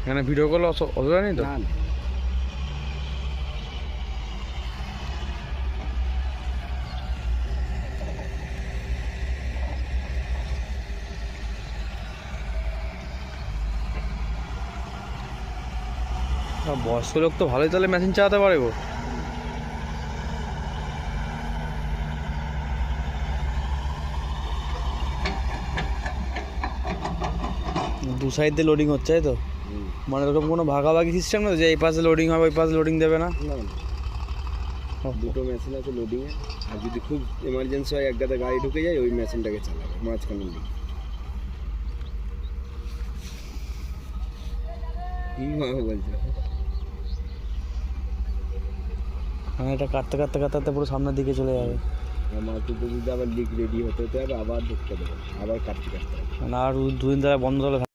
এখানে video call অসুবিধা নেই তো? না না, বয়স্ক লোক তো ভালোই তাহলে মেশিন চালাতে পারে গো। দু সাইড দিয়ে লোডিং হচ্ছে তাই তো? মানে এরকম কোনো ভাগাভাগি সিস্টেম না যে এই পাশে লোডিং হবে ওই পাশে লোডিং দেবে না? না না, দুটো মেশিন আছে লোডিংয়ে। আর যদি খুব এমার্জেন্সি হয় এক গাদা গাড়ি ঢুকে যায় ওই মেশিনটাকে চালাবে মাঝখানে দিকে। কি ভাবে বলছো? হ্যাঁ, এটা কাটতে কাটতে কাটতে কাটতে পুরো সামনের দিকে চলে যাবে। আমার তো যদি আবার লিক রেডি হতে হতে হবে, আবার ঢুকতে দেবে, আবার কাটতে কাটতে হবে। মানে আর দুদিন ধরে বন্ধ হলে